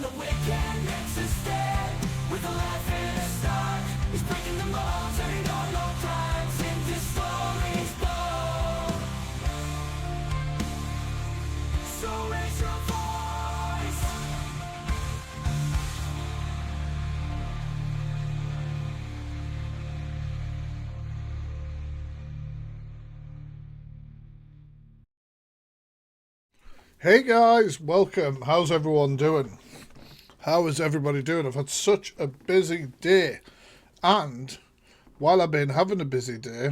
on the weekend makes us stay with a laugh and a start. He's breaking them all, turning all your crimes into stories bold. So raise your voice. Hey guys, welcome. How's everyone doing? How is everybody doing? I've had such a busy day, and while I've been having a busy day,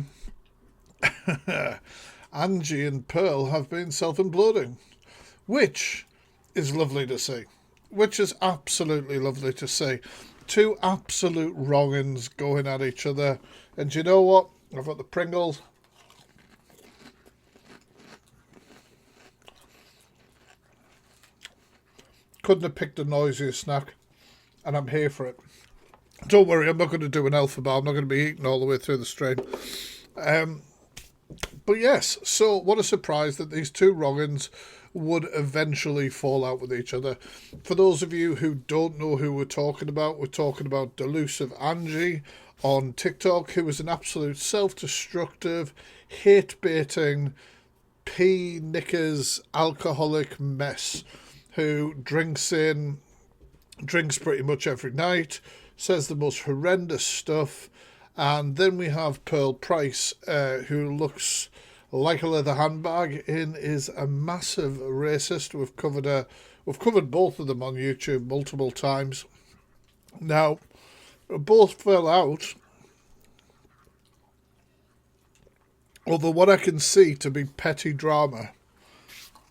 Angie and Pearl have been self-imploding, which is lovely to see. Which is absolutely lovely to see. Two absolute wrong-uns going at each other, and you know what? I've got the Pringles. Couldn't have picked a noisier snack, and I'm here for it. Don't worry, I'm not going to do an alpha bar. I'm not going to be eating all the way through the stream. But yes, so what a surprise that these two wrong-uns would eventually fall out with each other. For those of you who don't know who we're talking about Delusive Angie on TikTok, who is an absolute self-destructive, hate-baiting, pea-knickers, alcoholic mess who drinks pretty much every night, says the most horrendous stuff. And then we have Pearl Price, who looks like a leather handbag and is a massive racist. We've covered both of them on YouTube multiple times. Now, both fell out, although what I can see to be petty drama,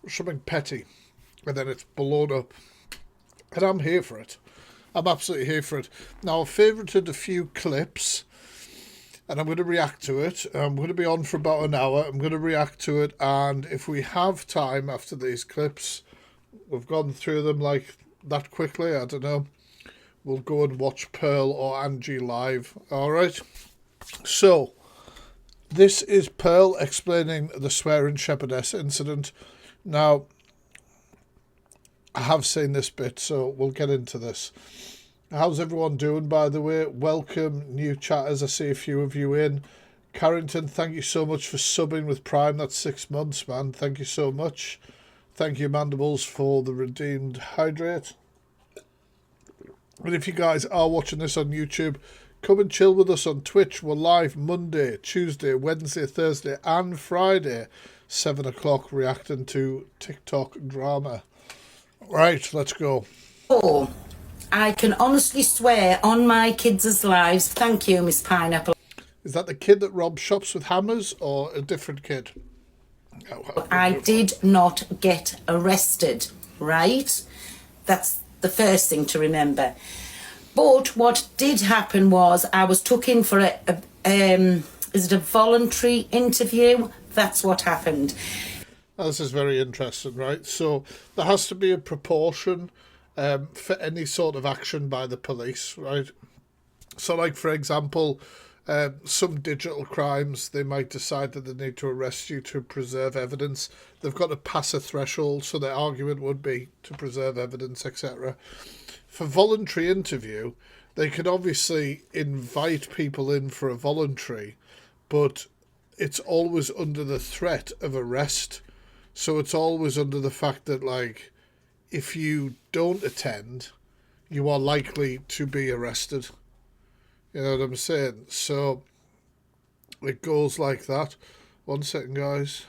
something petty, and then it's blown up. And I'm here for it. I'm absolutely here for it. Now, I've favorited a few clips, and I'm going to react to it. I'm going to be on for about an hour. I'm going to react to it, and if we have time after these clips, we've gone through them like that quickly, I don't know, we'll go and watch Pearl or Angie live. All right? So, this is Pearl explaining the swearing shepherdess incident. Now, I have seen this bit, so we'll get into this. How's everyone doing, by the way? Welcome, new chatters. I see a few of you in. Carrington, thank you so much for subbing with Prime. That's 6 months, man. Thank you so much. Thank you, Mandibles, for the redeemed hydrate. And if you guys are watching this on YouTube, come and chill with us on Twitch. We're live Monday, Tuesday, Wednesday, Thursday, and Friday, 7 o'clock, reacting to TikTok drama. Right, let's go. Oh, I can honestly swear on my kids' lives. Thank you, Miss Pineapple. Is that the kid that robs shops with hammers or a different kid? I did not get arrested, right? That's the first thing to remember. But what did happen was I was took in for is it a voluntary interview? That's what happened. This is very interesting, right? So there has to be a proportion for any sort of action by the police, right? So, like, for example, some digital crimes, they might decide that they need to arrest you to preserve evidence. They've got to pass a threshold, so their argument would be to preserve evidence, etc. For voluntary interview, they can obviously invite people in for a voluntary, but it's always under the threat of arrest. So it's always under the fact that, like, if you don't attend, you are likely to be arrested. You know what I'm saying? So it goes like that. 1 second, guys.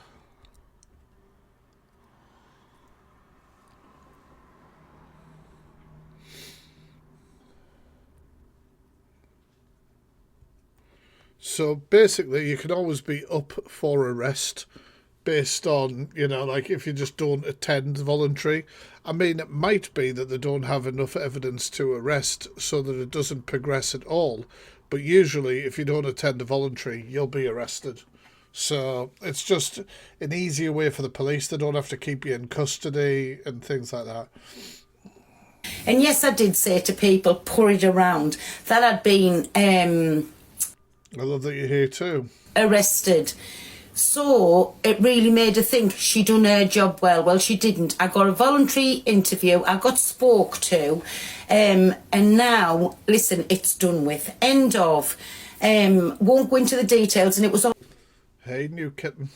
So basically, you can always be up for arrest based on, you know, like if you just don't attend voluntary. I mean, it might be that they don't have enough evidence to arrest so that it doesn't progress at all. But usually, if you don't attend a voluntary, you'll be arrested. So it's just an easier way for the police. They don't have to keep you in custody and things like that. And yes, I did say to people, pour it around, that I'd been I love that you're here too. arrested. So it really made her think she done her job well. Well, she didn't. I got a voluntary interview. I got spoke to. And now, listen, it's done with. End of. Won't go into the details. And it was Hey, new kitten.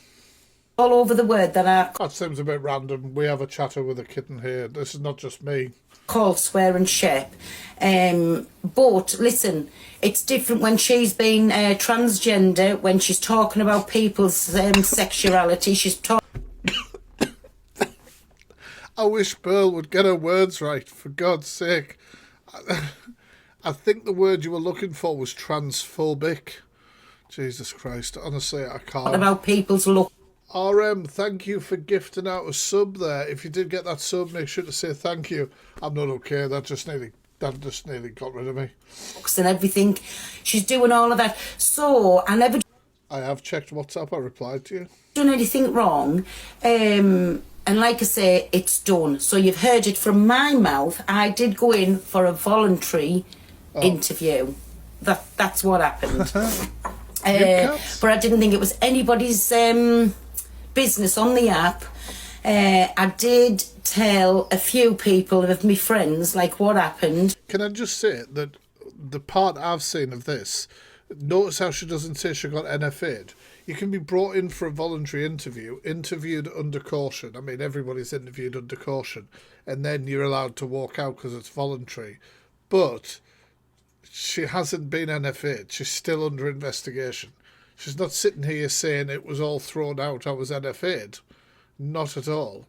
all over the word that I That seems a bit random. We have a chatter with a kitten here. This is not just me. call swear and shep. But listen, it's different when she's been transgender, when she's talking about people's sexuality. She's talking. I wish Pearl would get her words right, for God's sake. I think the word you were looking for was transphobic. Jesus Christ, honestly, I can't. About people's look. RM, thank you for gifting out a sub there. If you did get that sub, make sure to say thank you. I'm not okay. That just nearly got rid of me. And everything. She's doing all of that. So I never I have checked WhatsApp. I replied to you. done anything wrong. And like I say, it's done. So you've heard it from my mouth. I did go in for a voluntary interview. That's what happened. But I didn't think it was anybody's business on the app. I did tell a few people of my friends like what happened. Can I just say that the part I've seen of this, notice how she doesn't say she got NFA'd. You can be brought in for a voluntary interview, interviewed under caution. I mean, everybody's interviewed under caution, and then you're allowed to walk out because it's voluntary. But she hasn't been NFA'd. She's still under investigation. She's not sitting here saying it was all thrown out, I was NFA'd. Not at all.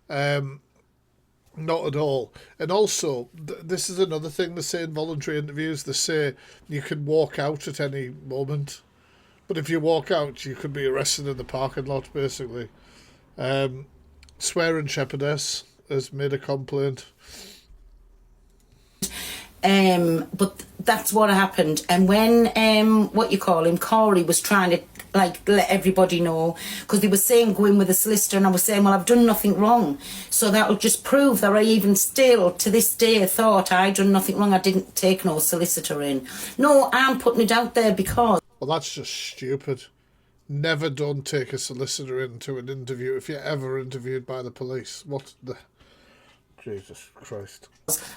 Not at all. And also, this is another thing they say in voluntary interviews. They say you can walk out at any moment. But if you walk out, you could be arrested in the parking lot, basically. Swearing Shepherdess has made a complaint. But that's what happened. And when Corey was trying to like let everybody know, because they were saying go in with a solicitor, and I was saying, well, I've done nothing wrong, so that'll just prove that I even still to this day thought I'd done nothing wrong. I didn't take no solicitor in. No, I'm putting it out there because. Well, that's just stupid. Never don't take a solicitor into an interview if you're ever interviewed by the police. What the... Jesus Christ.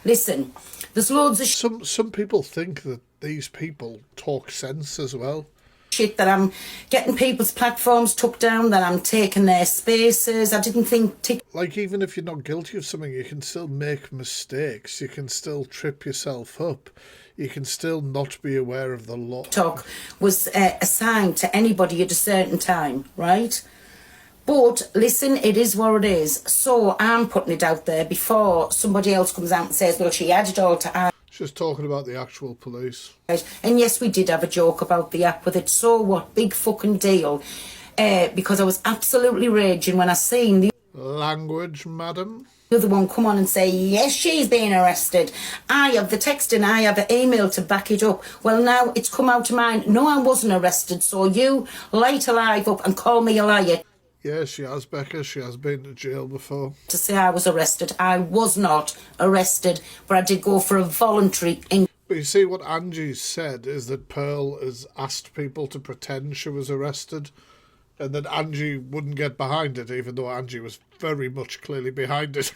Listen, there's loads of Some people think that these people talk sense as well. shit that I'm getting people's platforms took down, that I'm taking their spaces. I didn't think Like, even if you're not guilty of something, you can still make mistakes. You can still trip yourself up. You can still not be aware of the law. TikTok was assigned to anybody at a certain time, right? But listen, it is what it is. So I'm putting it out there before somebody else comes out and says, well, she added all to add. She's talking about the actual police. And yes, we did have a joke about the app with it. So what? Big fucking deal. Because I was absolutely raging when I seen the Language, madam. other one come on and say, yes, she's being arrested. I have the text and I have an email to back it up. Well, now it's come out of mine. No, I wasn't arrested. So you light a live up and call me a liar. Yeah, she has, Becca. She has been to jail before. To say I was arrested. I was not arrested, but I did go for a voluntary. But you see, what Angie said is that Pearl has asked people to pretend she was arrested, and that Angie wouldn't get behind it, even though Angie was very much clearly behind it.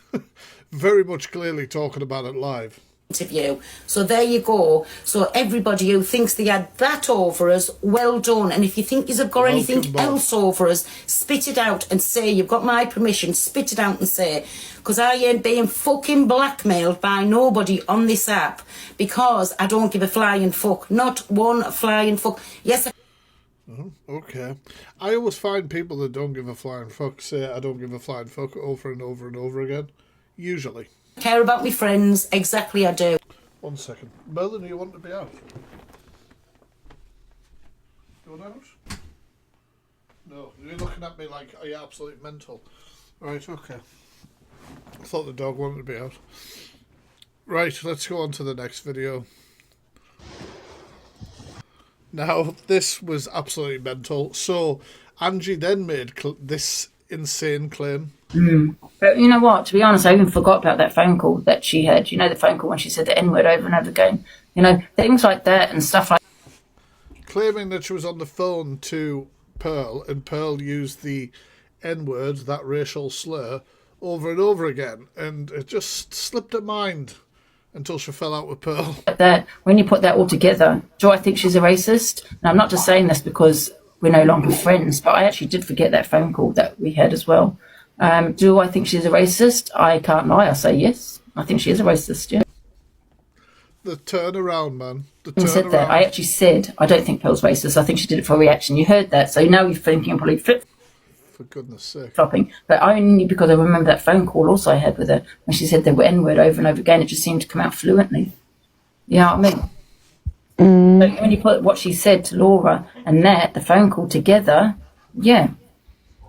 Very much clearly talking about it live. Interview. So there you go. So everybody who thinks they had that over us, well done. And if you think you've got anything else over us, spit it out and say, you've got my permission, spit it out and say, because I ain't being fucking blackmailed by nobody on this app because I don't give a flying fuck. Not one flying fuck. Yes, Oh, okay. I always find people that don't give a flying fuck say I don't give a flying fuck over and over and over again. Usually. I care about my friends. Exactly, I do. 1 second. Merlin, you want to be out? Going out? No, you're looking at me like, are you absolutely mental? Right, okay. I thought the dog wanted to be out. Right, let's go on to the next video. Now, this was absolutely mental. So, Angie then made this insane claim. But you know what? To be honest, I even forgot about that phone call that she had. You know, the phone call when she said the N-word over and over again. You know, things like that and stuff like. Claiming that she was on the phone to Pearl, and Pearl used the N-word, that racial slur, over and over again, and it just slipped her mind until she fell out with Pearl. That when you put that all together, do I think she's a racist? And I'm not just saying this because we're no longer friends, but I actually did forget that phone call that we had as well. Do I think she's a racist? I can't lie. I say yes. I think she is a racist. Yeah. The turnaround, man. The I said that. turnaround. I actually said I don't think Pearl's racist. I think she did it for a reaction. You heard that, so now you're thinking probably flip For goodness sake. flopping. But only because I remember that phone call also I had with her when she said the N-word over and over again. It just seemed to come out fluently. You know what I mean? So when you put what she said to Laura and that, the phone call together, yeah.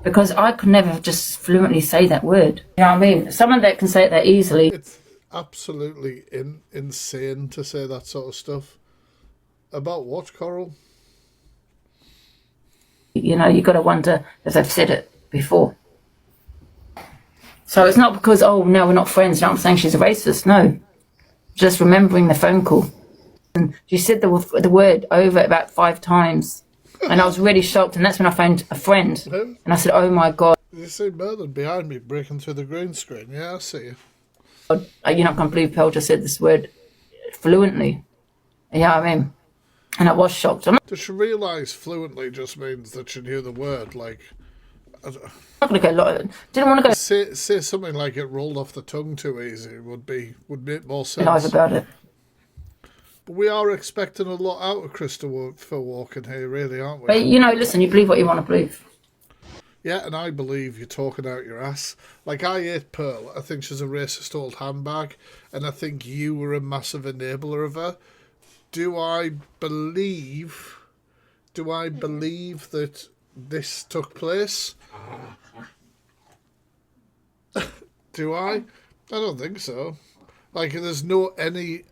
Because I could never just fluently say that word. You know what I mean? Someone that can say it that easily. It's absolutely insane to say that sort of stuff. About what, Coral? You know, you got to wonder if they've said it before. So it's not because, oh, no, we're not friends. No, I'm saying she's a racist. No. Just remembering the phone call. And she said the word over about 5 times. And I was really shocked. And that's when I found a friend. And I said, oh, my God. Did you see Merlin behind me breaking through the green screen? Yeah, I see you. You're not going to believe Pearl just said this word fluently. You know what I mean? And I was shocked. I'm Does she realise fluently just means that she knew the word? Like, not going to go. Didn't want to go say something like it rolled off the tongue too easy would make more sense. live about it. But we are expecting a lot out of Christopher Walken here, really, aren't we? But, you know, listen, you believe what you want to believe. Yeah, and I believe you're talking out your ass. Like, I hate Pearl. I think she's a racist old handbag, and I think you were a massive enabler of her. Do I believe that this took place? Do I? I don't think so. Like, there's no evidence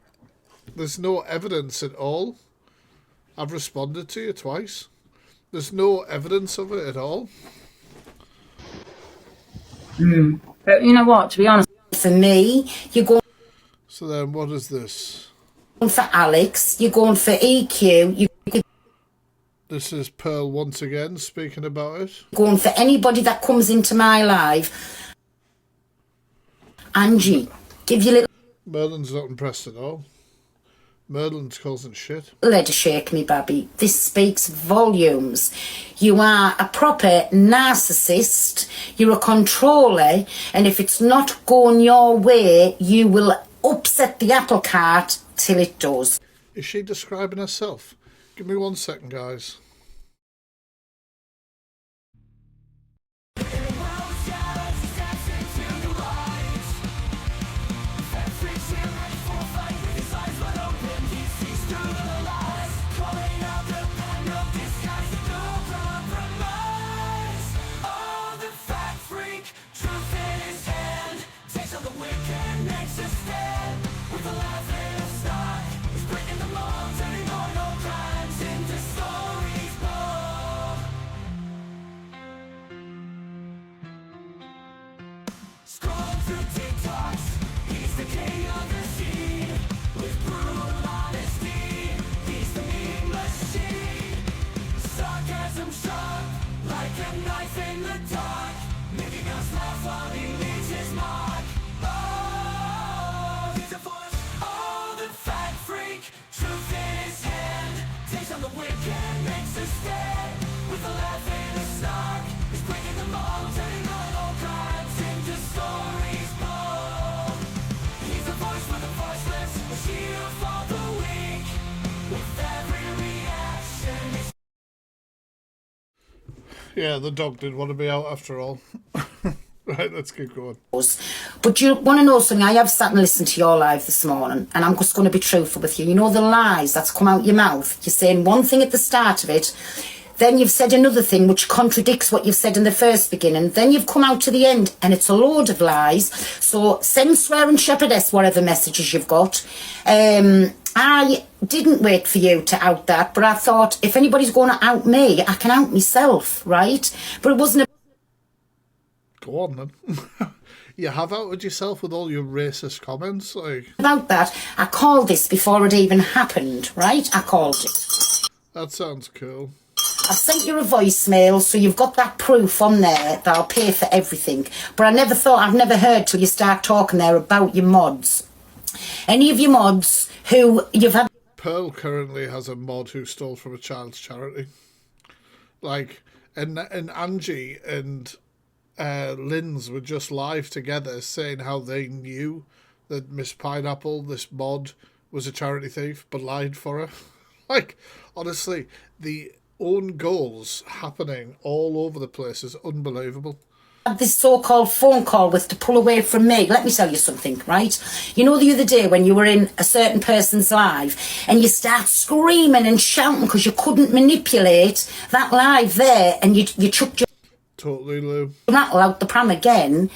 at all. I've responded to you twice. There's no evidence of it at all. But you know what? To be honest, For me, you're going So then what is this? for Alex, you're going for EQ, you're This is Pearl once again speaking about it. going for anybody that comes into my life. Angie, give your little Merlin's not impressed at all. Merlin's causing shit. head a shake, me babby. This speaks volumes. You are a proper narcissist. You're a controller. And if it's not going your way, you will upset the apple cart till it does. Is she describing herself? Give me 1 second, guys. Yeah, the dog did want to be out after all. Right, let's keep going. But you want to know something? I have sat and listened to your live this morning, and I'm just going to be truthful with you. You know the lies that's come out your mouth? You're saying one thing at the start of it, then you've said another thing which contradicts what you've said in the first beginning. Then you've come out to the end, and it's a load of lies. So send swearing shepherdess whatever messages you've got. I didn't wait for you to out that, but I thought if anybody's going to out me, I can out myself, right? But it wasn't Go on then. You have outed yourself with all your racist comments, like. about that. I called this before it even happened, right? I called it. That sounds cool. I've sent you a voicemail, so you've got that proof on there that I'll pay for everything. But I've never heard till you start talking there about your mods. Any of your mods who you've had... Pearl currently has a mod who stole from a child's charity. Like, and Angie and Lynn's were just live together saying how they knew that Miss Pineapple, this mod, was a charity thief, but lied for her. Like, honestly, the own goals happening all over the place is unbelievable. This so-called phone call was to pull away from me. Let me tell you something, right? You know the other day when you were in a certain person's live and you start screaming and shouting because you couldn't manipulate that live there, and you chucked your Totally, Lou. rattle out the pram again.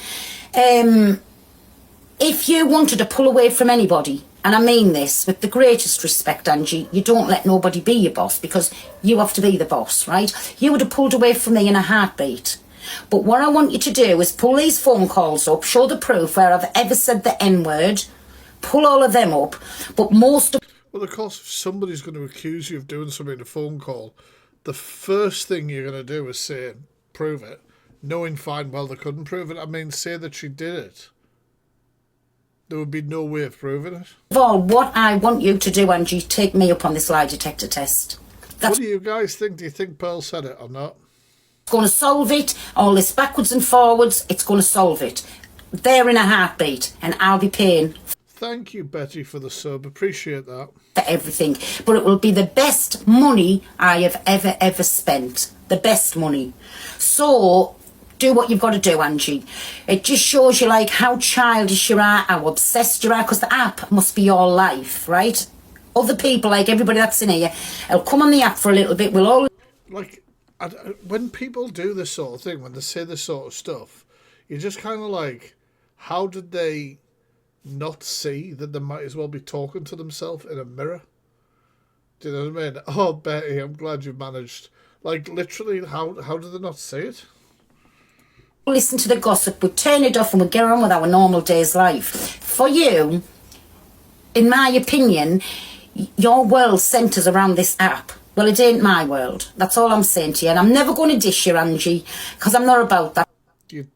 If you wanted to pull away from anybody, and I mean this with the greatest respect, Angie, you don't let nobody be your boss, because you have to be the boss, right? You would have pulled away from me in a heartbeat. But what I want you to do is pull these phone calls up, show the proof where I've ever said the N-word, pull all of them up, but most of... Well, of course, if somebody's going to accuse you of doing something in a phone call, the first thing you're going to do is say, prove it, knowing fine well they couldn't prove it. I mean, say that she did it. There would be no way of proving it. Of all, what I want you to do, Angie, take me up on this lie detector test. That's What do you guys think? Do you think Pearl said it or not? going to solve it. All this backwards and forwards, it's going to solve it. They're in a heartbeat, and I'll be paying Thank you, Betty, for the sub. Appreciate that. for everything. But it will be the best money I have ever spent. The best money. So do what you've got to do, Angie. It just shows you like how childish you are, how obsessed you are, because the app must be your life, right? Other people, like everybody that's in here, will come on the app for a little bit. We'll all... Like, when people do this sort of thing, when they say this sort of stuff, you're just kind of like, how did they not see that they might as well be talking to themselves in a mirror? Do you know what I mean? Oh, Betty, I'm glad you managed. Like, literally, how did they not see it? listen to the gossip, we turn it off and we get on with our normal day's life. For you, in my opinion, your world centres around this app. Well, it ain't my world. That's all I'm saying to you. And I'm never going to dish you, Angie, because I'm not about that. You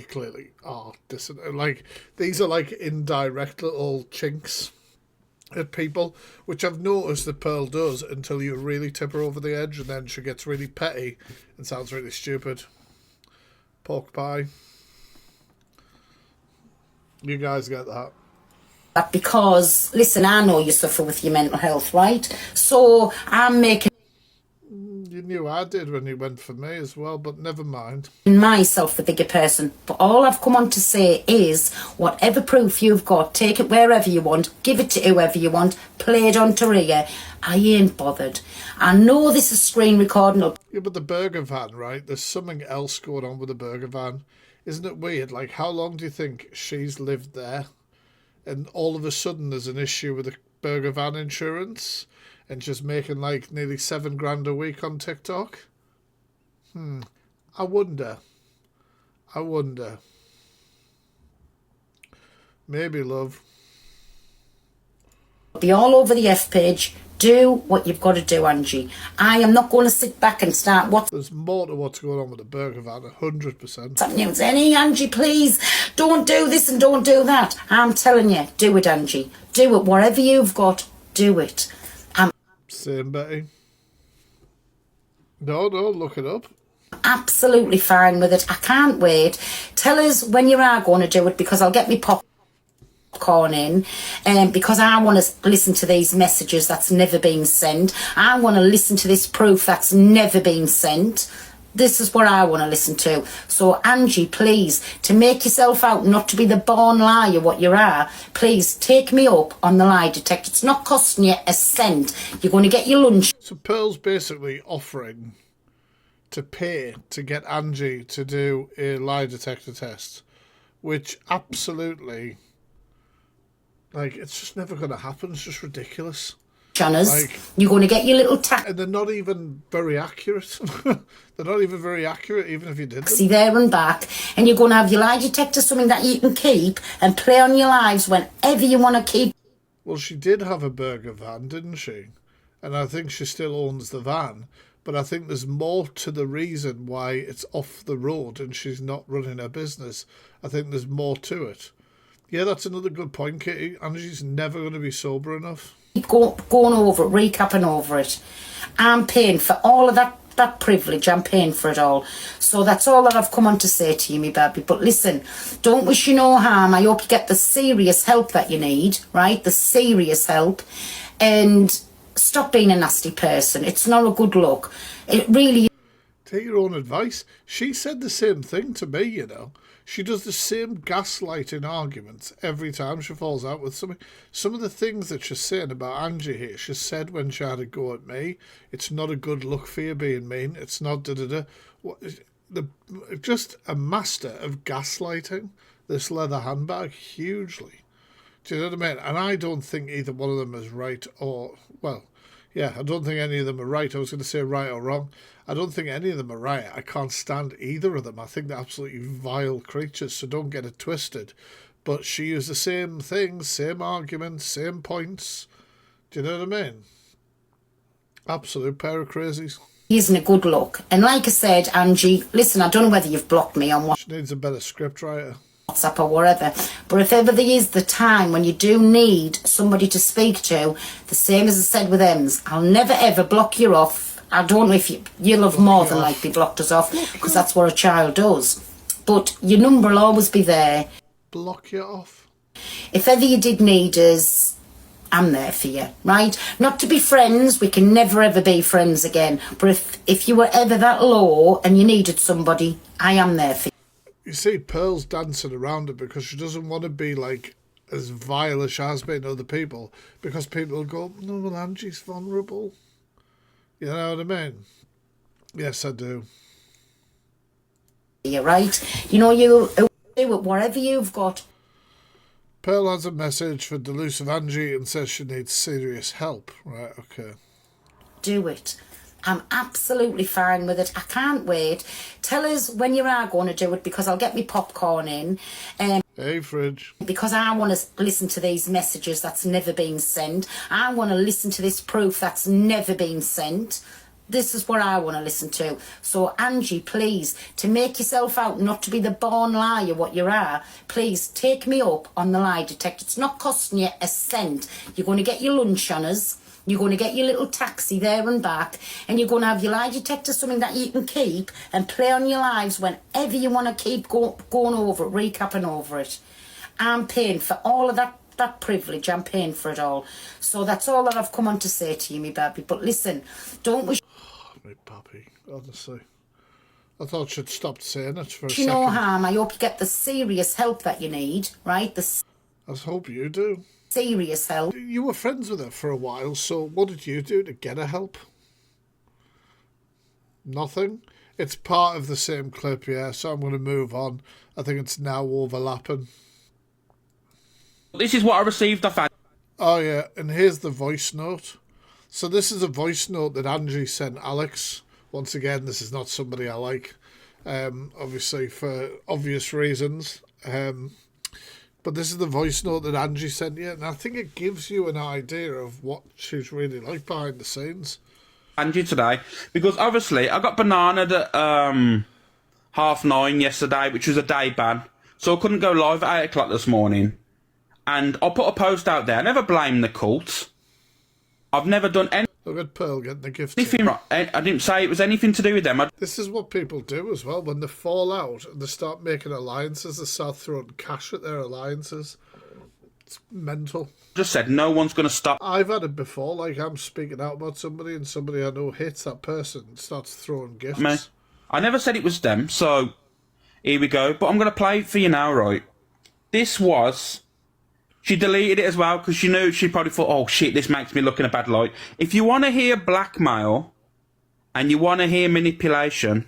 clearly are dissonant. Like, these are like indirect little chinks at people, which I've noticed that Pearl does until you really tip her over the edge, and then she gets really petty and sounds really stupid. Pork pie. You guys get that. Because, listen, I know you suffer with your mental health, right? So I'm making You knew I did when you went for me as well, but never mind. myself the bigger person. But all I've come on to say is, whatever proof you've got, take it wherever you want, give it to whoever you want, play it on Taria. I ain't bothered. I know this is screen recording. Yeah, but the burger van, right? There's something else going on with the burger van. Isn't it weird? Like, how long do you think she's lived there? And all of a sudden there's an issue with the burger van insurance and just making like nearly $7,000 a week on TikTok. I wonder. Maybe, love. Be all over the F page. Do what you've got to do, Angie. I am not going to sit back and start what's There's more to what's going on with the burger van, 100%. that news. Any Angie, please don't do this and don't do that. I'm telling you, do it, Angie. Do it. Whatever you've got, do it. I'm Same, Betty. No, look it up. absolutely fine with it. I can't wait. Tell us when you are going to do it, because I'll get me popcorn in, because I want to listen to these messages that's never been sent. I want to listen to this proof that's never been sent. This is what I want to listen to. So, Angie, please, to make yourself out not to be the born liar what you are, please take me up on the lie detector. It's not costing you a cent. You're going to get your lunch. So Pearl's basically offering to pay to get Angie to do a lie detector test, which absolutely, like, it's just never going to happen. It's just ridiculous. On us. Like, You're going to get your little taxi and they're not even very accurate. They're not even very accurate, even if you did them. there and back, and you're going to have your lie detector, something that you can keep and play on your lives whenever you want to keep. Well, she did have a burger van, didn't she? And I think she still owns the van. But I think there's more to the reason why it's off the road and she's not running her business. I think there's more to it. Yeah, that's another good point, Kitty. Angie's never going to be sober enough. Keep going over it, recapping over it. I'm paying for all of that privilege. I'm paying for it all. So that's all that I've come on to say to you, me baby. But listen, don't wish you no harm. I hope you get the serious help that you need, right? The serious help. And stop being a nasty person. It's not a good look. It really. Take your own advice. She said the same thing to me, you know. She does the same gaslighting arguments every time she falls out with something. Some of the things that she's saying about Angie here, she said when she had a go at me, it's not a good look for you being mean. It's not da-da-da. Just a master of gaslighting, this leather handbag, hugely. Do you know what I mean? And I don't think either one of them is right or, well, yeah, I don't think any of them are right. I was going to say right or wrong. I don't think any of them are right. I can't stand either of them. I think they're absolutely vile creatures, so don't get it twisted. But she used the same things, same arguments, same points. Do you know what I mean? Absolute pair of crazies. Isn't a good look. And like I said, Angie, listen, I don't know whether you've blocked me on She needs a better script writer. WhatsApp or whatever, but if ever there is the time when you do need somebody to speak to, the same as I said with Ems, I'll never ever block you off. I don't know if you'll have more than like be blocked us off, because that's what a child does, but your number will always be there. Block you off. If ever you did need us, I'm there for you, right? Not to be friends, we can never ever be friends again, but if you were ever that low and you needed somebody, I am there for you. You see, Pearl's dancing around it because she doesn't want to be like as vile as she has been to other people, because people will go, no, well, Angie's vulnerable. You know what I mean? Yes, I do. You're right. You know, you do it, whatever you've got. Pearl has a message for delusive Angie and says she needs serious help. Right, okay. Do it. I'm absolutely fine with it. I can't wait. Tell us when you are going to do it, because I'll get me popcorn in. Hey, Fridge. Because I want to listen to these messages that's never been sent. I want to listen to this proof that's never been sent. This is what I want to listen to. So, Angie, please, to make yourself out not to be the born liar what you are, please take me up on the lie detector. It's not costing you a cent. You're going to get your lunch on us. You're going to get your little taxi there and back, and you're going to have your lie detector, something that you can keep and play on your lives whenever you want to keep going over it, recapping over it. I'm paying for all of that privilege. I'm paying for it all. So that's all that I've come on to say to you, me baby. But listen, don't wish... Me pappy, honestly. I thought she'd stopped saying it for a you second. no harm. I hope you get the serious help that you need, right? I hope you do. Serious help. You were friends with her for a while, so what did you do to get her help? Nothing? It's part of the same clip, yeah, so I'm going to move on. I think it's now overlapping. This is what I received off Angie. Oh, yeah, and here's the voice note. So this is a voice note that Angie sent Alex. Once again, this is not somebody I like, obviously, for obvious reasons. But this is the voice note that Angie sent you, and I think it gives you an idea of what she's really like behind the scenes. Angie today, because obviously I got bananaed at 9:30 yesterday, which was a day ban, so I couldn't go live at 8 o'clock this morning. And I put a post out there. I never blame the cult. I've never done anything. Look at Pearl getting the gift. I didn't say it was anything to do with them. This is what people do as well. When they fall out and they start making alliances, they start throwing cash at their alliances. It's mental. Just said no one's going to stop. I've had it before, like I'm speaking out about somebody and somebody I know hits that person and starts throwing gifts. Me. I never said it was them, so here we go. But I'm going to play it for you now, right? This was... She deleted it as well because she knew, she probably thought, oh shit, this makes me look in a bad light. If you want to hear blackmail and you want to hear manipulation,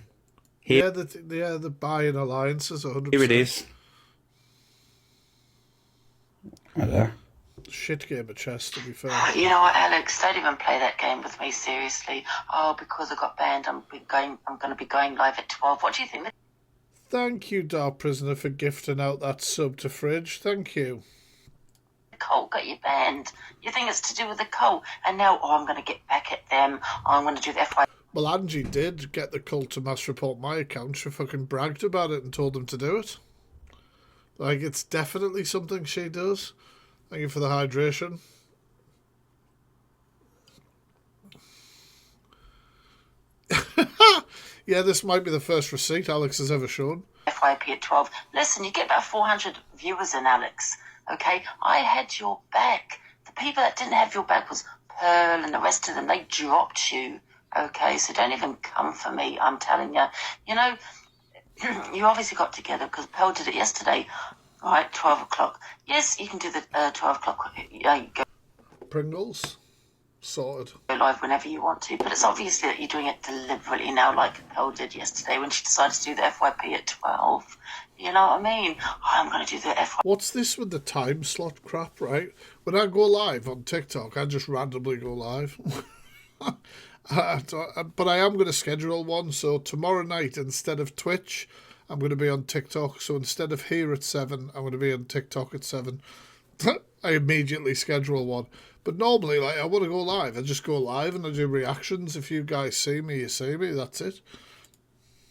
here, the buying alliances, 100%. Here it is. Right there. Shit game of chess, to be fair. You know what, Alex? Don't even play that game with me seriously. Oh, because I got banned, I'm going to be going live at 12. What do you think? Thank you, Dark Prisoner, for gifting out that sub to Fridge. Thank you. The cult got you banned. You think it's to do with the cult? And now, I'm going to get back at them. I'm going to do the FY. Well, Angie did get the cult to mass report my account. She fucking bragged about it and told them to do it. Like, it's definitely something she does. Thank you for the hydration. Yeah, this might be the first receipt Alex has ever shown. FYP at 12. Listen, you get about 400 viewers in, Alex. Okay? I had your back. The people that didn't have your back was Pearl and the rest of them. They dropped you. Okay? So don't even come for me. I'm telling you. You know, you obviously got together because Pearl did it yesterday. All right, 12 o'clock. Yes, you can do the 12 o'clock. Yeah, you go Pringles. Sorted. live whenever you want to, but it's obviously that you're doing it deliberately now, like Pearl did yesterday when she decided to do the FYP at 12. You know what I mean? I'm going to do the FYP. What's this with the time slot crap, right? When I go live on TikTok, I just randomly go live. But I am going to schedule one, so tomorrow night, instead of Twitch, I'm going to be on TikTok. So instead of here at 7, I'm going to be on TikTok at 7. I immediately schedule one. But normally, like, I want to go live. I just go live and I do reactions. If you guys see me, you see me. That's it.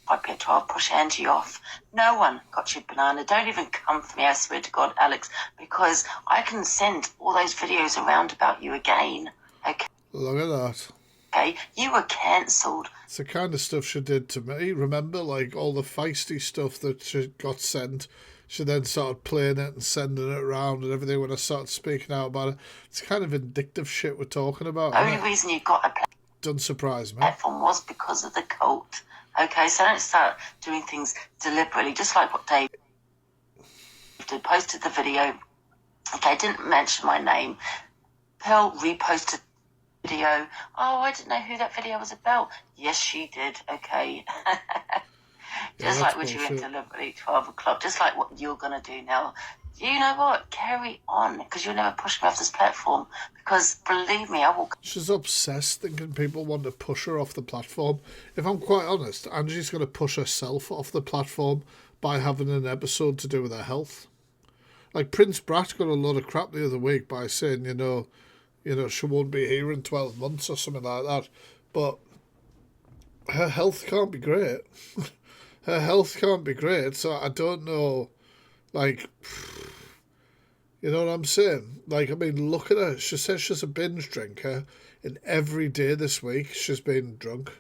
At 12, push Angie off. No one got you banana. Don't even come for me, I swear to God, Alex, because I can send all those videos around about you again. Okay? Look at that. Okay? You were cancelled. It's the kind of stuff she did to me. Remember, like, all the feisty stuff that she got sent. She then started playing it and sending it around and everything when I started speaking out about it. It's kind of vindictive shit we're talking about. The only reason you got a Doesn't surprise me. platform was because of the cult. Okay, so don't start doing things deliberately, just like what Dave did. Posted the video. Okay, didn't mention my name. Pearl reposted the video. Oh, I didn't know who that video was about. Yes, she did. Okay. Just like what you went deliberately, 12 o'clock, just like what you're going to do now. You know what? Carry on, because you'll never push me off this platform. Because, believe me, I will... She's obsessed thinking people want to push her off the platform. If I'm quite honest, Angie's going to push herself off the platform by having an episode to do with her health. Like, Prince Brat got a lot of crap the other week by saying, you know, she won't be here in 12 months or something like that. But her health can't be great. Her health can't be great, so I don't know, like, you know what I'm saying? Like, I mean, look at her. She says she's a binge drinker, and every day this week she's been drunk.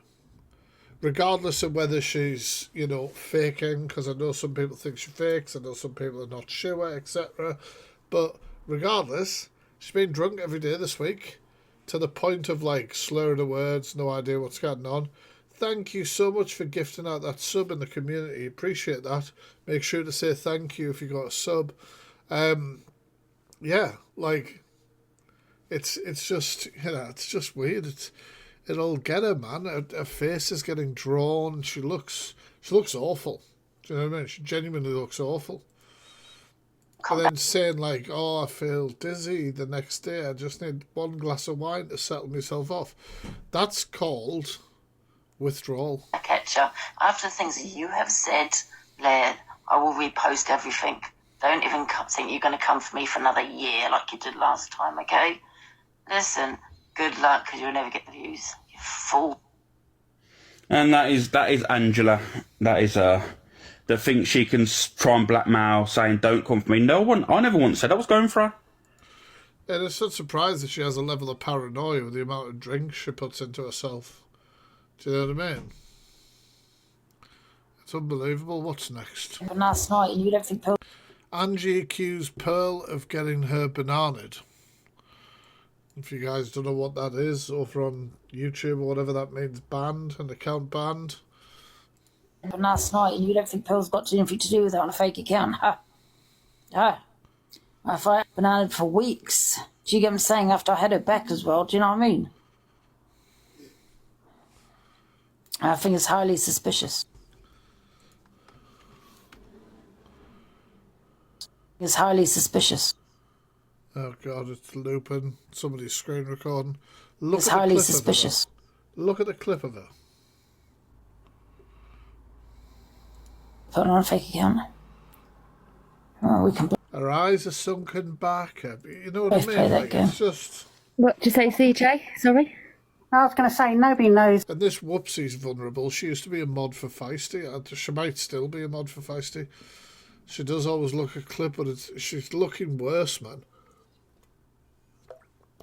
Regardless of whether she's, you know, faking, because I know some people think she fakes, I know some people are not sure, etc. But regardless, she's been drunk every day this week, to the point of, like, slurring the words, no idea what's going on. Thank you so much for gifting out that sub in the community. Appreciate that. Make sure to say thank you if you got a sub. Yeah, like, it's just, you know, it's just weird. It'll get her, man. Her face is getting drawn. She looks awful. Do you know what I mean? She genuinely looks awful. And then saying, like, oh, I feel dizzy the next day. I just need one glass of wine to settle myself off. That's called withdrawal. Catch you. After the things that you have said, Laird, I will repost everything. Don't even think you're going to come for me for another year like you did last time, okay? Listen, good luck, because you'll never get the views. You fool. And that is Angela. That is that thinks she can try and blackmail, saying don't come for me. I never once said I was going for her. And it's not surprised that she has a level of paranoia with the amount of drinks she puts into herself. Do you know what I mean? It's unbelievable. What's next? But last night, you don't think Pearl... Angie accused Pearl of getting her bananaed. If you guys don't know what that is, over on YouTube or whatever that means, banned, an account banned. But last night, you don't think Pearl's got anything to do with it on a fake account? I fight bananaed for weeks. Do you get what I'm saying? After I had her back as well. Do you know what I mean? I think it's highly suspicious. It's highly suspicious. Oh God, it's looping. Somebody's screen recording. It's highly suspicious. Look at the clip of her. Put it on a fake account. Oh, we can... Her eyes are sunken back. You know what I Both mean? play that Like, game. it's just... What did you say, CJ? Sorry? I was going to say, nobody knows. And this Whoopsy's vulnerable. She used to be a mod for Feisty. She might still be a mod for Feisty. She does always look a clip, but she's looking worse, man.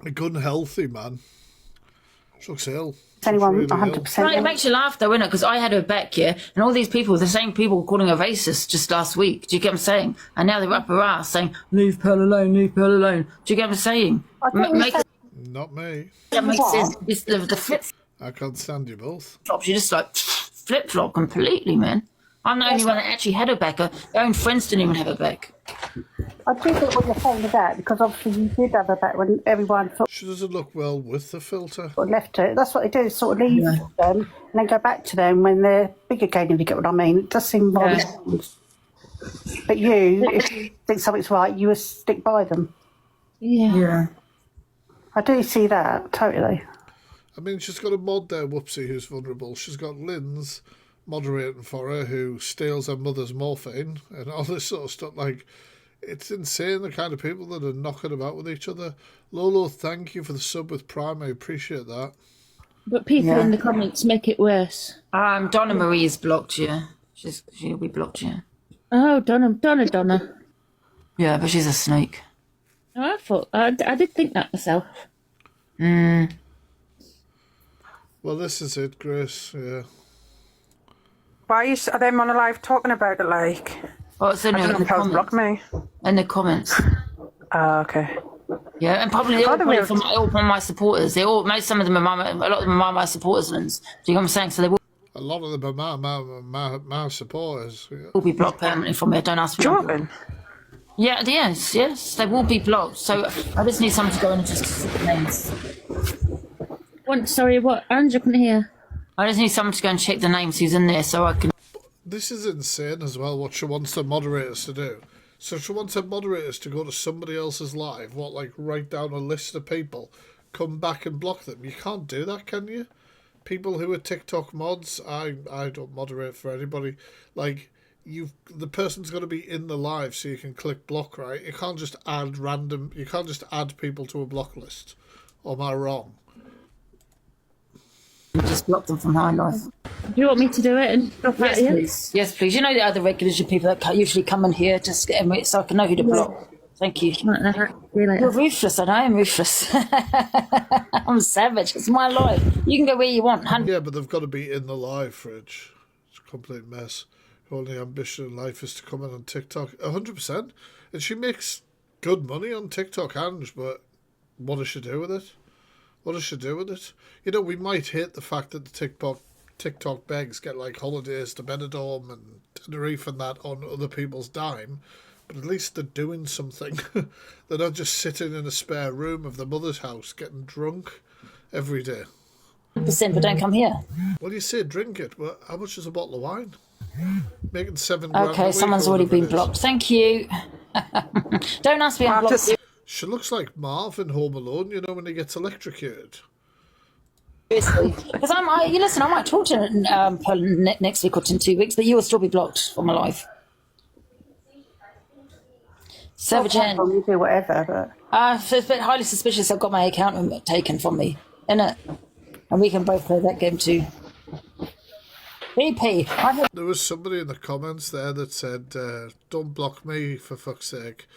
Like unhealthy, man. She looks ill. Anyone Really 100%. Right, it makes you laugh though, innit? Because I had her back, yeah, and all these people, the same people calling her racist just last week. Do you get what I'm saying? And now they're up her ass saying, leave Pearl alone, leave Pearl alone. Do you get what I'm saying? Not me. That makes sense. It's the flip I can't stand you both. flops. You just like flip flop completely, man. I'm the only one that actually had her back. Her own friends didn't even have her back. I do get what you're saying with that, because obviously you did have her back when everyone sort She doesn't look well with the filter. of left her. That's what they do, sort of leave them and then go back to them when they're big again, if you get what I mean. It does seem rather strange. But you, if you think something's right, you would stick by them. Yeah. I do see that, totally. I mean, she's got a mod there, Whoopsie, who's vulnerable. She's got Lynn's moderating for her, who steals her mother's morphine and all this sort of stuff. Like, it's insane, the kind of people that are knocking about with each other. Lolo, thank you for the sub with Prime. I appreciate that. But people in the comments make it worse. Donna Marie's blocked you. She'll be blocked you. Oh, Donna. Yeah, but she's a snake. Oh, I did think that myself. Well, this is it, Grace. Yeah. Why are them on a live talking about it like? What's in I don't know the how to block comments? me. In the comments. Oh, okay. Yeah, and probably How do we- all from my supporters. Some of them are a lot of them are my supporters. And do you know what I'm saying? So they will A lot of them are my supporters. Yeah. be blocked permanently from me. Don't ask for them. Joking. Yeah, yes, they will be blocked. So I just need someone to go in and just see the names. Sorry, what? Andrew couldn't hear. I just need someone to go and check the names who's in there so I can. This is insane as well, what she wants the moderators to do. So she wants her moderators to go to somebody else's live, like write down a list of people, come back and block them. You can't do that, can you? People who are TikTok mods, I don't moderate for anybody. Like, the person's got to be in the live so you can click block, right? You can't just add people to a block list. Or am I wrong? Just block them from my life. Do you want me to do it and drop Yes, out? please. Yes, please. You know the other regulars, you people that usually come in here just get them so I can know who to block. Thank you. See you later. You're ruthless, I know I'm ruthless. I'm savage. It's my life. You can go where you want. Yeah, but they've got to be in the live, Fridge. It's a complete mess. Her only ambition in life is to come in on TikTok. 100%. And she makes good money on TikTok, Ange, but what does she do with it? What does she do with it? You know, we might hate the fact that the TikTok begs get like holidays to Benidorm and Tenerife and that on other people's dime, but at least they're doing something. They're not just sitting in a spare room of the mother's house getting drunk every day. But don't come here. Well, you say drink it, but how much is a bottle of wine? Making $7 grand a Okay, week someone's or already whatever been it is. blocked. Thank you. Don't ask me to block you. She looks like Marv in Home Alone, you know, when he gets electrocuted. Seriously. Because you listen, I might talk to next week or in 2 weeks, but you will still be blocked from my life. Savage Ann. You do whatever, but It's a bit highly suspicious I've got my account taken from me, innit? And we can both play that game too. BP. There was somebody in the comments there that said, don't block me, for fuck's sake.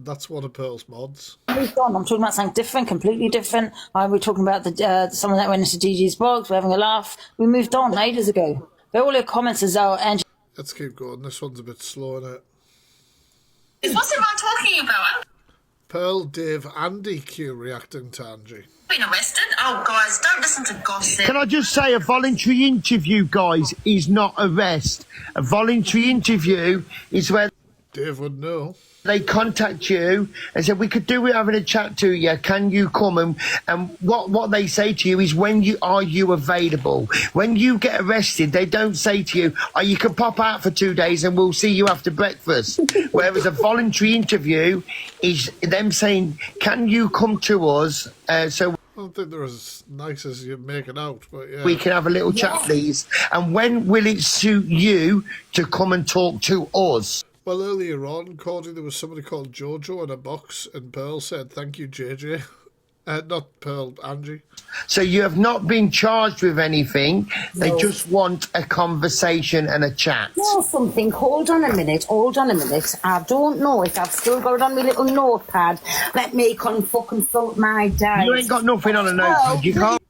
That's one of Pearl's mods. Moved on. I'm talking about something different, completely different. We're talking about someone that went into DG's box. We're having a laugh. We moved on ages ago. But all your comments is Angie. Let's keep going. This one's a bit slow, isn't it? What's everyone talking about? Pearl, Dave, and DQ reacting to Angie. Been arrested? Oh, guys, don't listen to gossip. Can I just say a voluntary interview, guys, is not arrest. A voluntary interview is where Dave would know. they contact you and say, we could do it having a chat to you. Can you come? And what they say to you is, are you available? When you get arrested, they don't say to you, oh, you can pop out for 2 days and we'll see you after breakfast. Whereas a voluntary interview is them saying, can you come to us? So I don't think they're as nice as you make it out, but yeah. we can have a little chat, please. And when will it suit you to come and talk to us? Well, earlier on, Cordy, there was somebody called Jojo in a box, and Pearl said, thank you, JJ. Not Pearl, Angie. So you have not been charged with anything. They No. just want a conversation and a chat. Know something, hold on a minute. I don't know if I've still got it on my little notepad. Let me consult my diary. You ain't got nothing on a notepad. You can't.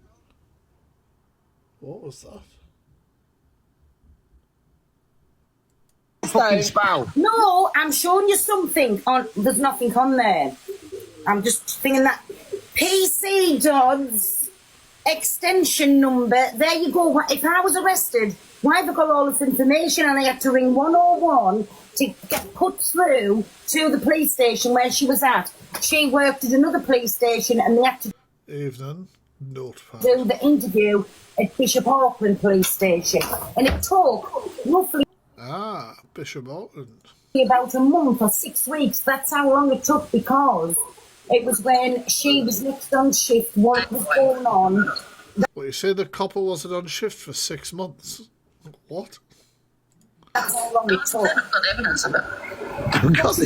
What was that? Fucking spell. No, I'm showing you something. There's nothing on there. I'm just thinking that PC Dodds extension number. There you go. If I was arrested, why have I got all this information and I had to ring 101 to get put through to the police station where she was at? She worked at another police station and they had to Evening. Notepad. do the interview at Bishop Auckland police station. And it took roughly Bishop Auckland. about a month or 6 weeks. That's how long it took because it was when she was next on shift, what was going on. Well, you say the copper wasn't on shift for 6 months. What? That's how long it took. I've got evidence of it.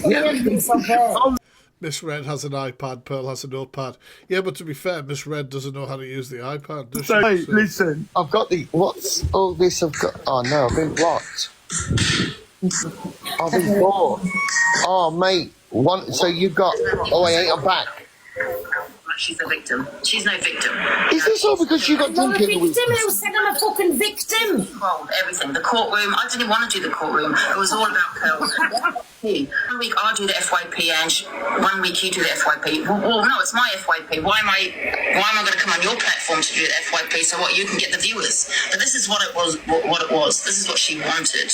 The evidence of her. Miss Red has an iPad, Pearl has a notepad. Yeah, but to be fair, Miss Red doesn't know how to use the iPad, does she? Hey, So- listen. I've got the. What's all this? I've got. Oh no, I've been blocked. I've been bored. Oh mate, so you've got. Oh wait, I'm back. She's a victim. She's no victim. Is this all because you got I'm not a drunk in the victim. week? Who said I'm a fucking victim? Controlled everything. The courtroom. I didn't want to do the courtroom. It was all about Pearl. 1 week I'll do the FYP, Ange. 1 week you do the FYP. Well, no, it's my FYP. Why am I going to come on your platform to do the FYP so what you can get the viewers? But this is what it was. What it was. This is what she wanted.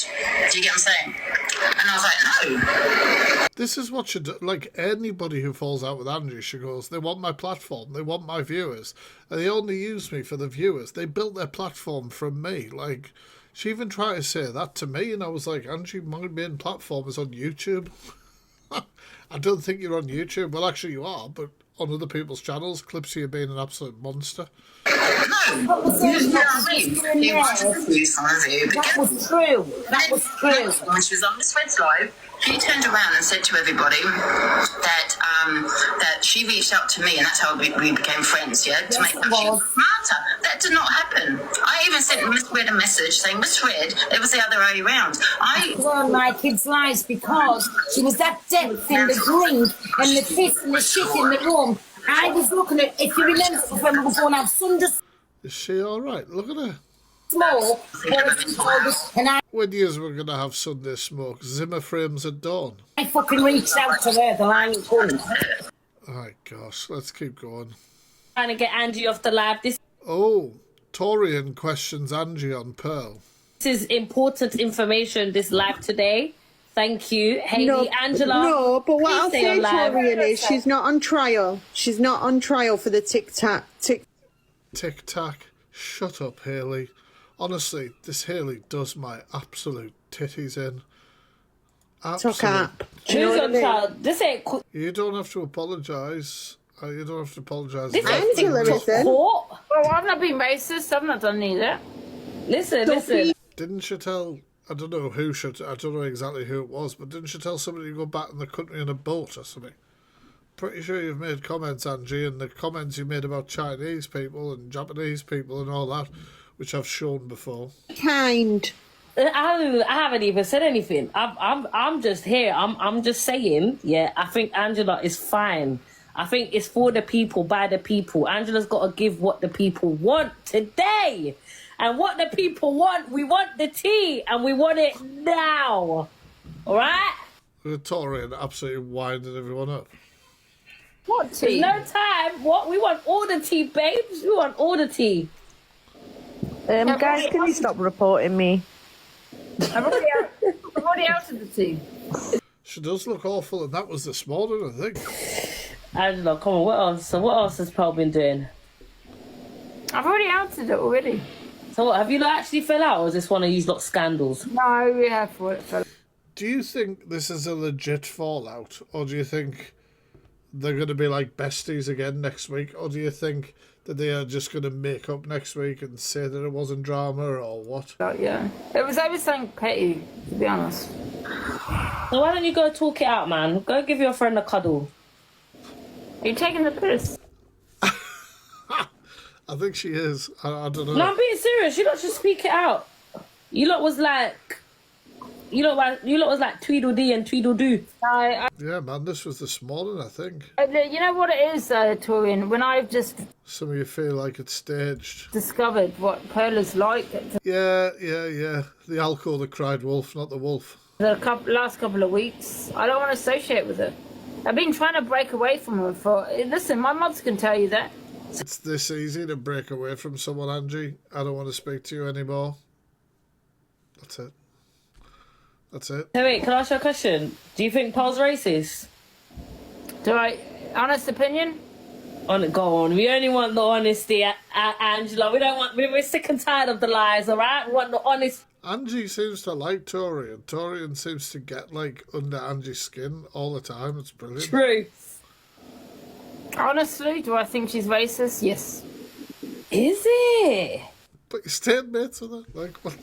Do you get what I'm saying? And I was like, no. This is what should, like anybody who falls out with Angie, she goes, they want my platform, they want my viewers, and they only use me for the viewers. They built their platform from me. Like, she even tried to say that to me, and I was like, Angie, my main platform is on YouTube. I don't think you're on YouTube. Well, actually you are, but on other people's channels, clips of you being an absolute monster. No. You know what I mean? He wanted to do some of you. That was true. That was true. When she was on Miss Red's live, she turned around and said to everybody that she reached out to me, and that's how we became friends, yeah? To make sure she was smarter. That did not happen. I even sent Miss Red a message saying, Miss Red, it was the other way around. I On my kids' lives because she was that depth in the drink and the piss and the shit in the room. I was looking at, if you remember when we were going out Sunday Is she alright? Look at her. smoke, and When years we're going to have Sunday smoke, Zimmer frames at dawn. I fucking reached out to her, the line was going. Alright, gosh, let's keep going. Trying to get Angie off the live. This Oh, Torian questions Angie on Pearl. is important information, this live today. Thank you. Haley, No, Angela. no, but what please I'll stay say, on live. Torian, is she's not on trial. She's not on trial for the tic-tac. Tic-tac. Shut up, Haley. Honestly, this Haley does my absolute titties in. Talk up. Who's on trial? This ain't You don't have to apologise. You don't have to apologise. This about ain't Angela, things. listen. court. Well, I've not been racist. I've not done either. Listen. Didn't she tell... I don't know who should... I don't know exactly who it was, but didn't she tell somebody to go back in the country in a boat or something? Pretty sure you've made comments, Angie, and the comments you made about Chinese people and Japanese people and all that, which I've shown before. Kind. I haven't even said anything. I'm just here. I'm just saying. Yeah, I think Angela is fine. I think it's for the people, by the people. Angela's got to give what the people want today. And what the people want, we want the tea, and we want it now. All right? Torian absolutely winding everyone up. What There's tea? no time. What? We want all the tea, babes. We want all the tea. Guys, can you stop reporting me? I'm already out of the tea. She does look awful, and that was this morning, I think. Angela, come on. What else? So what else has Pearl been doing? I've already answered it already. So what? Have you lot actually fell out, or is this one of these lot scandals? No, we have for it. Do you think this is a legit fallout, or do you think they're going to be like besties again next week, or do you think that they are just going to make up next week and say that it wasn't drama, or what? Yeah, it was everything petty, to be honest. So why don't you go talk it out, man? Go give your friend a cuddle. Are you taking the piss? I think she is. I don't know. No, I'm being serious. You lot should speak it out. You lot was like, you lot was like Tweedledee and Tweedledoo. Yeah, man, this was this morning, I think. You know what it is, Torian? When I've just Some of you feel like it's staged. discovered what Pearl is like, Yeah. The alcohol that cried wolf, not the wolf. the last couple of weeks, I don't want to associate with her. I've been trying to break away from her for. Listen, my mods can tell you that. It's this easy to break away from someone, Angie. I don't want to speak to you anymore. That's it. That's it. Hey, wait, can I ask you a question? Do you think Pearl's racist? Do I? Honest opinion? Go on. We only want the honesty, Angela. We don't want. We're sick and tired of the lies. All right. We want the honest. Angie seems to like Torian. Torian seems to get like under Angie's skin all the time. It's brilliant. Truth. Honestly, do I think she's racist? Yes. Is it? But you stayed mates with her. Like, what?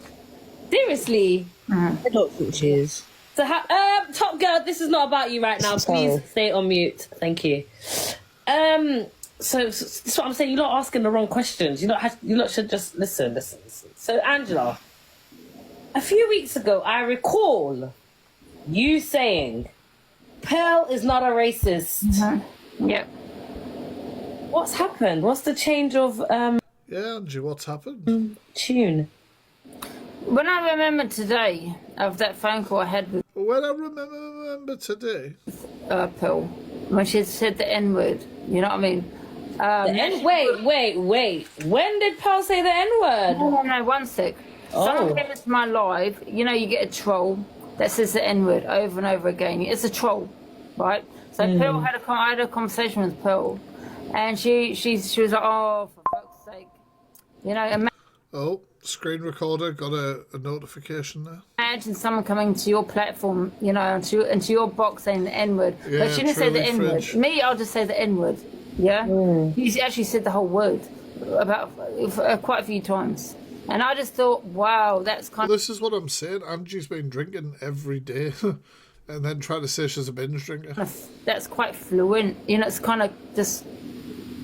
Seriously? I don't think she is. So, Top Girl, this is not about you right now. Please stay on mute. Thank you. So that's what I'm saying. You're not asking the wrong questions. You lot should just listen. So, Angela, a few weeks ago, I recall you saying, Pearl is not a racist. Mm-hmm. Yep. What's happened? What's the change of Yeah, Angie, what's happened? tune? When I remember today of that phone call I had with When I remember today. Pearl, when she said the N-word, you know what I mean? Wait. When did Pearl say the N-word? No, 1 sec. Someone came into my live, you know, you get a troll that says the N-word over and over again. It's a troll, right? So Pearl I had a conversation with Pearl, and she was like, oh, for fuck's sake. You know, Oh, screen recorder got a notification there. imagine someone coming to your platform, you know, into your box saying the N-word. Yeah, But she didn't say the truly N-word. fridge. Me, I'll just say the N-word. Yeah? She actually said the whole word about quite a few times. And I just thought, wow, that's kind This is what I'm saying. Angie's been drinking every day and then trying to say she's a binge drinker. that's quite fluent. You know, it's kind of just.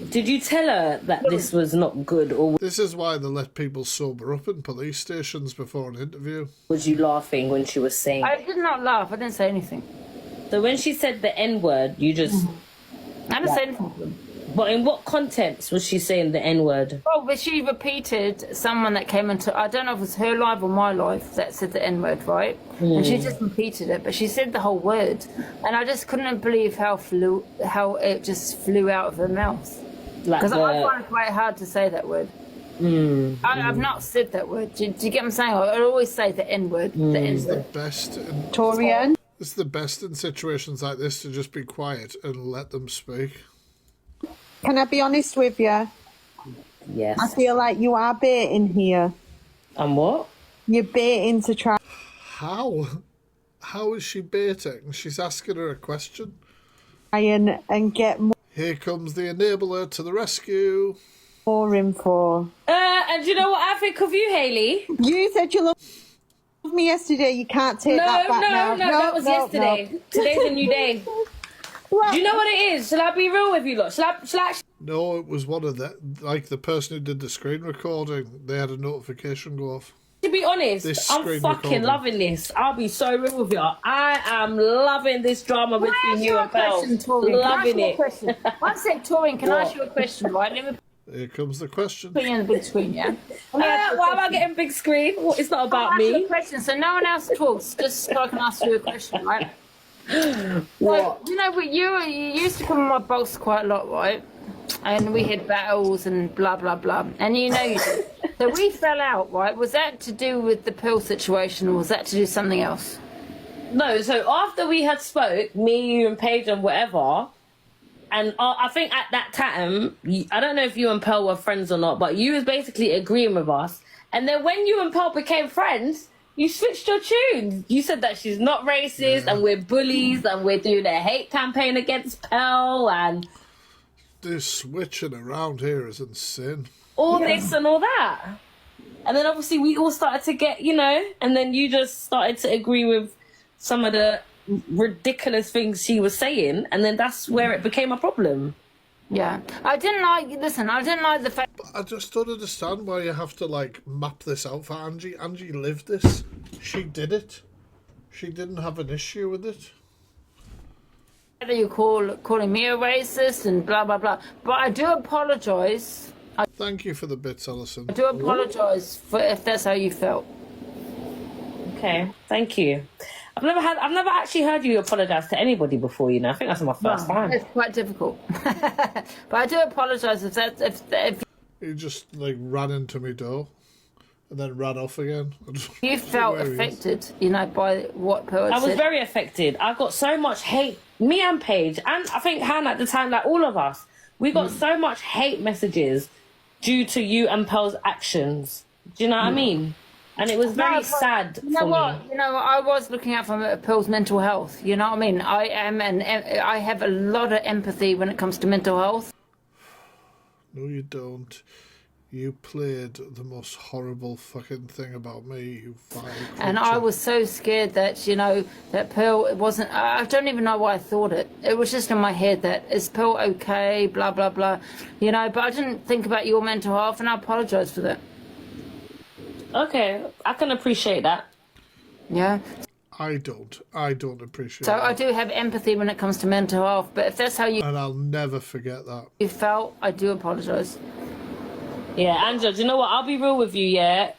Did you tell her that this was not good, or This is why they let people sober up in police stations before an interview. was you laughing when she was saying? I did not laugh. I didn't say anything. So when she said the N-word, you just. I didn't say anything. But in what context was she saying the N-word? Oh, but she repeated someone that came into, I don't know if it was her live or my live, that said the N-word, right? And she just repeated it, but she said the whole word. And I just couldn't believe how it just flew out of her mouth. Because I find it quite hard to say that word. I've not said that word. Do you get what I'm saying? I always say the N-word. The It's the N-word. best. Torian? It's the best in situations like this to just be quiet and let them speak. Can I be honest with you? I Yes. feel like you are baiting here. And what? You're baiting to try How? How is she baiting? She's asking her a question. and get Here comes the enabler to the rescue. more info. And you know what I think of you, Hayley? You said you loved me yesterday. You can't take that back now. No, that was yesterday. Today's a new day. Do you know what it is? Shall I be real with you, lot? Shall I No, it was one of the, like the person who did the screen recording. They had a notification go off. To be honest, This I'm screen fucking recording. loving this. I'll be so real with you. I am loving this drama between you and Pearl. Loving it. One sec, Torian, can I ask you a question, right? Let me Here comes the question. put you on the big screen, yeah? Why am I getting big screen? It's not about Ask you me. a question, so no one else talks, just so I can ask you a question, right? What? You know, you used to come on my box quite a lot, right? And we had battles and blah, blah, blah. And you know you did. So we fell out, right? Was that to do with the pill situation, or was that to do something else? No, so after we had spoke, me, you and Paige and whatever, and I think at that time, I don't know if you and Pearl were friends or not, but you was basically agreeing with us. And then when you and Pearl became friends, you switched your tune. You said that she's not racist and we're bullies and we're doing a hate campaign against Pearl and This switching around here is insane. all this and all that. And then obviously we all started to get, you know, and then you just started to agree with some of the ridiculous things she was saying, and then that's where it became a problem. Yeah, I didn't like. Listen, I didn't like the fact. I just don't understand why you have to like map this out for Angie. Angie lived this. She did it. She didn't have an issue with it. That you calling me a racist and blah blah blah. But I do apologise. Thank you for the bits, Alison. I do apologise for if that's how you felt. Okay, thank you. I've never actually heard you apologise to anybody before. You know, I think that's my first time. It's quite difficult. But I do apologise if He just like ran into me door and then ran off again. you felt affected, you know, by what Pearl said. I was very affected. I got so much hate. Me and Paige, and I think Hannah at the time, like all of us, we got so much hate messages due to you and Pearl's actions. Do you know what I mean? And it was very sad You know for what? me. You know, I was looking out for Pearl's mental health. You know what I mean? I have a lot of empathy when it comes to mental health. No, you don't. You played the most horrible fucking thing about me, you vile creature. And I was so scared that, you know, that Pearl wasn't... I don't even know why I thought it. It was just in my head that, is Pearl okay, blah, blah, blah. You know, but I didn't think about your mental health, and I apologise for that. Okay, I can appreciate that. Yeah. I don't appreciate So that. I do have empathy when it comes to mental health, but if that's how you And I'll never forget that. felt, I do apologise. Yeah, Angela, do you know what? I'll be real with you, yeah?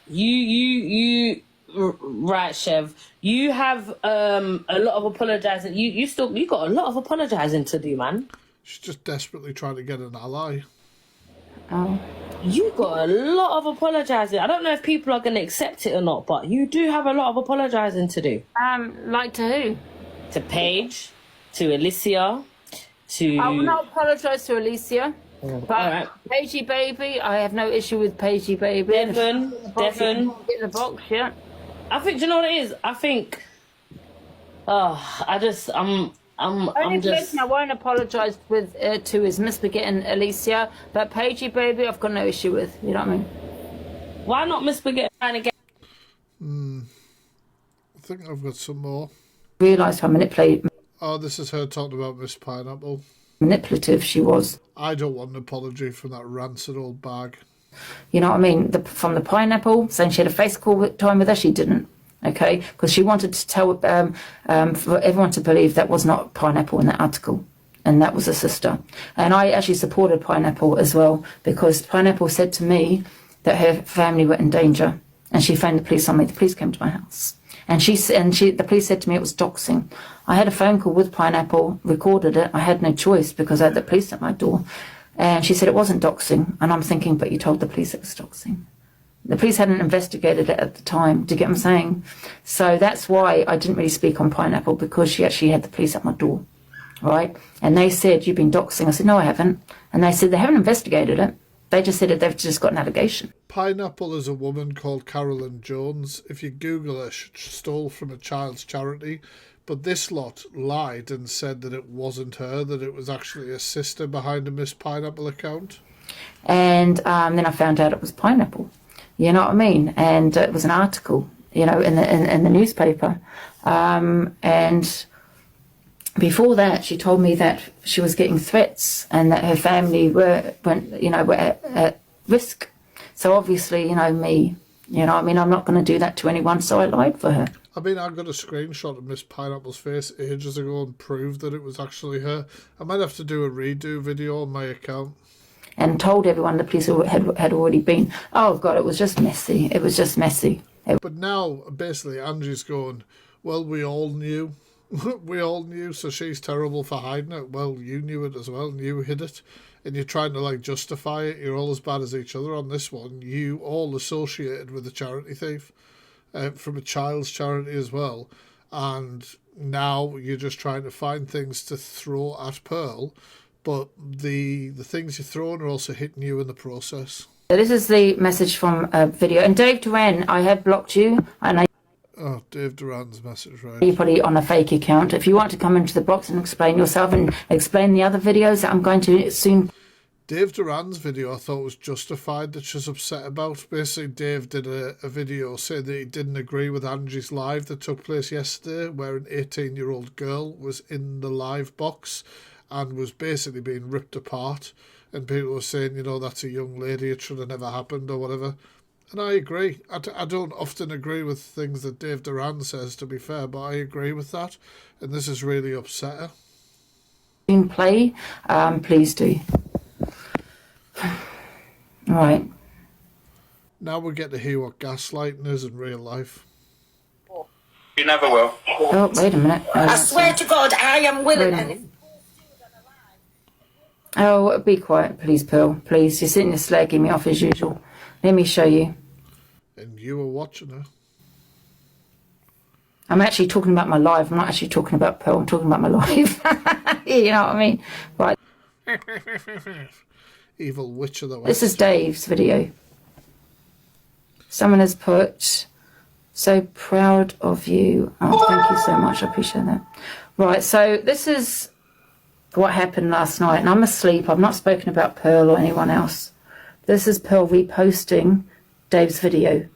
Right, Chev. You have a lot of apologising. You got a lot of apologising to do, man. She's just desperately trying to get an ally. Oh. You got a lot of apologising. I don't know if people are going to accept it or not, but you do have a lot of apologising to do. Like to who? To Paige, to Alicia, to... I will not apologise to Alicia. But Alright. Paigey Baby, I have no issue with Paigey Baby. Devon. Get in the box, yeah. I think, do you know what it is? I think... I'm Only just... person I won't apologise to is Miss Baguette and Alicia, but Paigey Baby, I've got no issue with. You know what I mean? Why not Miss Baguette trying to get... I think I've got some more. Realise how Oh, this is her talking about Miss Pineapple. manipulative she was. I don't want an apology from that rancid old bag. You know what I mean? From the pineapple, saying she had a face call time with her, she didn't. Okay, because she wanted to tell for everyone to believe that was not Pineapple in that article, and that was a sister. And I actually supported Pineapple as well, because Pineapple said to me that her family were in danger, and she phoned the police on me. The police came to my house, and the police said to me it was doxing. I had a phone call with Pineapple, recorded it. I had no choice because I had the police at my door, and she said it wasn't doxing. And I'm thinking, but you told the police it was doxing. The police hadn't investigated it at the time. Do you get what I'm saying? So that's why I didn't really speak on Pineapple, because she actually had the police at my door, right? And they said, you've been doxing. I said, no, I haven't. And they said they haven't investigated it. They just said that they've just got an allegation. Pineapple is a woman called Carolyn Jones. If you Google her, she stole from a child's charity. But this lot lied and said that it wasn't her, that it was actually a sister behind a Miss Pineapple account. And then I found out it was Pineapple. You know what I mean? And it was an article, you know, in the newspaper. And before that, she told me that she was getting threats and that her family were at risk. So obviously, you know, me, you know, I mean, I'm not going to do that to anyone, so I lied for her. I mean, I got a screenshot of Miss Pineapple's face ages ago and proved that it was actually her. I might have to do a redo video on my account. And told everyone the police had already been. Oh, God, it was just messy. It was just messy. But now, basically, Angie's going, well, we all knew. We all knew, so she's terrible for hiding it. Well, you knew it as well, and you hid it. And you're trying to, like, justify it. You're all as bad as each other on this one. You all associated with a charity thief from a child's charity as well. And now you're just trying to find things to throw at Pearl. But the things you're throwing are also hitting you in the process. So this is the message from a video. And Dave Duran, I have blocked you. And Oh, Dave Duran's message, right. You're probably on a fake account. If you want to come into the box and explain yourself and explain the other videos that I'm going to soon. Dave Duran's video I thought was justified that she's upset about. Basically, Dave did a video saying that he didn't agree with Angie's live that took place yesterday, where an 18-year-old girl was in the live box. and was basically being ripped apart, and people were saying, you know, that's a young lady, it should have never happened or whatever. And I agree. I don't often agree with things that Dave Duran says, to be fair, but I agree with that, and this is really upsetting. Play, please do. Right. Now we get to hear what gaslighting is in real life. You never will. Oh, wait a minute. I swear to God, I am willing. Oh, be quiet, please, Pearl. Please, you're sitting there slagging me off as usual. Let me show you. And you were watching her. I'm actually talking about my live. I'm not actually talking about Pearl. I'm talking about my live. You know what I mean? Right. Evil witch of the West. This is Dave's video. Someone has put, so proud of you. Oh, thank you so much. I appreciate that. Right, so this is what happened last night. And I'm asleep. I've not spoken about Pearl or anyone else. This is Pearl reposting Dave's video.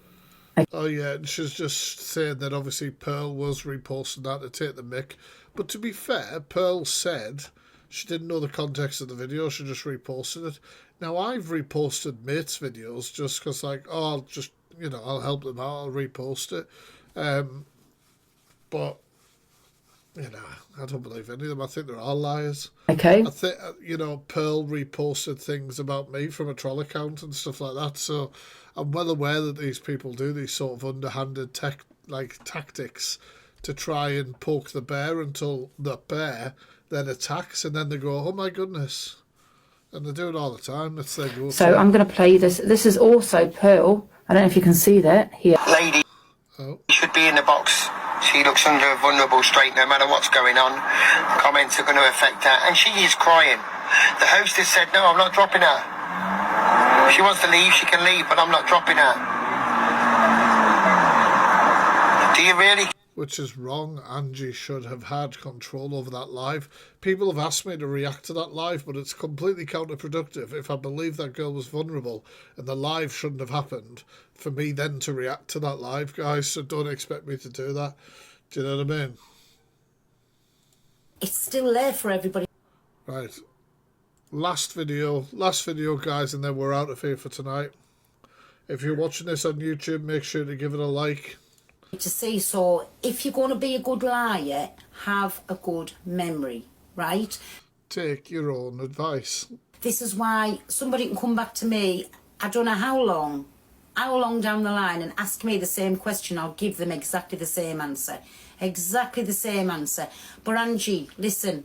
Oh, yeah, and she's just saying that obviously Pearl was reposting that to take the mick. But to be fair, Pearl said she didn't know the context of the video, she just reposted it. Now, I've reposted mates' videos just because, like, oh, I'll just, you know, I'll help them out, I'll repost it. But, you know, I don't believe any of them. I think they're all liars. Okay. I think, you know, Pearl reposted things about me from a troll account and stuff like that, so I'm well aware that these people do these sort of underhanded tactics to try and poke the bear until the bear then attacks, and then they go, oh my goodness. And they do it all the time. That's their go-to. So I'm going to play this. This is also Pearl. I don't know if you can see that here. Lady should be in the box. She looks under a vulnerable state no matter what's going on. Comments are going to affect her. And she is crying. The hostess said, no, I'm not dropping her. If she wants to leave, she can leave, but I'm not dropping her. Do you really? Which is wrong. Angie should have had control over that live. People have asked me to react to that live, but it's completely counterproductive. If I believe that girl was vulnerable and the live shouldn't have happened, for me then to react to that live, guys, so don't expect me to do that. Do you know what I mean? It's still there for everybody. Right. Last video, guys, and then we're out of here for tonight. If you're watching this on YouTube, make sure to give it a like. To see, so if you're going to be a good liar, have a good memory, right? Take your own advice. This is why somebody can come back to me, I don't know how long down the line, and ask me the same question. I'll give them exactly the same answer. Exactly the same answer. But Angie, listen,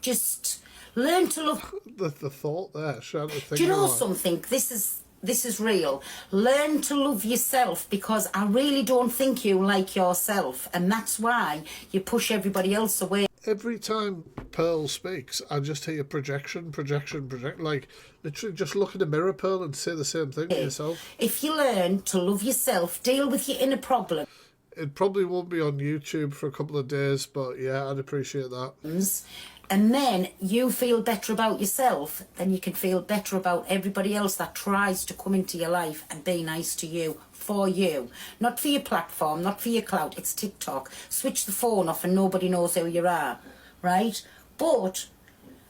just learn to love... The thought there, do you know something? This is real. Learn to love yourself, because I really don't think you like yourself, and that's why you push everybody else away. Every time Pearl speaks, I just hear projection. Like, literally just look in the mirror, Pearl, and say the same thing to yourself. If you learn to love yourself, deal with your inner problem. It probably won't be on YouTube for a couple of days, but yeah, I'd appreciate that. And then you feel better about yourself, then you can feel better about everybody else that tries to come into your life and be nice to you, for you. Not for your platform, not for your clout. It's TikTok. Switch the phone off and nobody knows who you are, right? But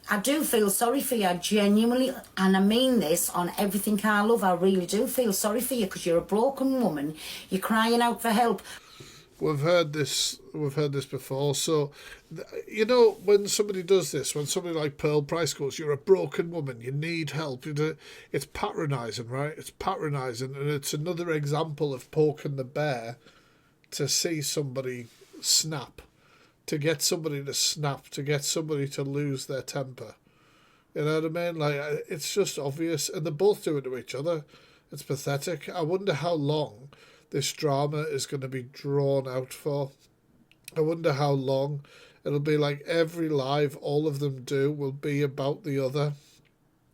I do feel sorry for you, genuinely, and I mean this on everything I love. I really do feel sorry for you, because you're a broken woman. You're crying out for help. We've heard this before. So, you know, when somebody does this, when somebody like Pearl Price goes, you're a broken woman, you need help, it's patronising, right? It's patronising, and it's another example of poking the bear to see somebody snap, to get somebody to snap, to get somebody to lose their temper. You know what I mean? Like, it's just obvious, and they both do it to each other. It's pathetic. I wonder how long this drama is going to be drawn out for. I wonder how long. It'll be like every live all of them do will be about the other,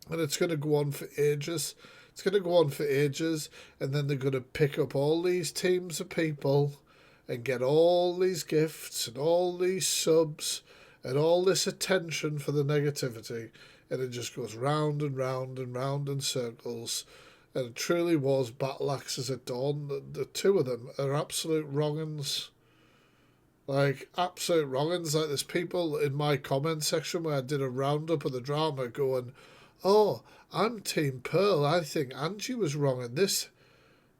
and it's going to go on for ages. It's going to go on for ages, and then they're going to pick up all these teams of people and get all these gifts and all these subs and all this attention for the negativity, and it just goes round and round and round in circles. And it truly was battle axes at dawn. The two of them are absolute wrong-uns. Like, absolute wrong-uns. Like, there's people in my comment section where I did a roundup of the drama going, oh, I'm Team Pearl. I think Angie was wrong in this.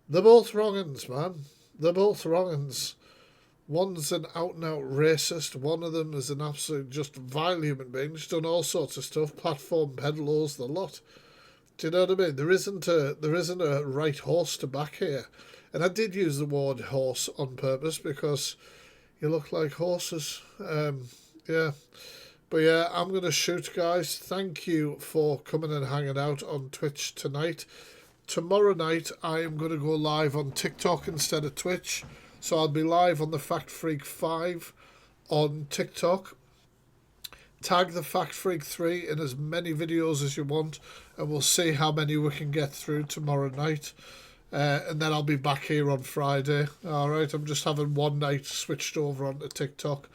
They're both wrong-uns, man. They're both wrong-uns. One's an out-and-out racist. One of them is an absolute just vile human being. She's done all sorts of stuff. Platform peddlers, the lot. Do you know what I mean? There isn't a right horse to back here. And I did use the word horse on purpose because you look like horses. Yeah. But yeah, I'm going to shoot, guys. Thank you for coming and hanging out on Twitch tonight. Tomorrow night, I am going to go live on TikTok instead of Twitch. So I'll be live on the Fact Freak 5 on TikTok. Tag the Fact Freak 3 in as many videos as you want, and we'll see how many we can get through tomorrow night. And then I'll be back here on Friday. Alright, I'm just having one night switched over onto TikTok.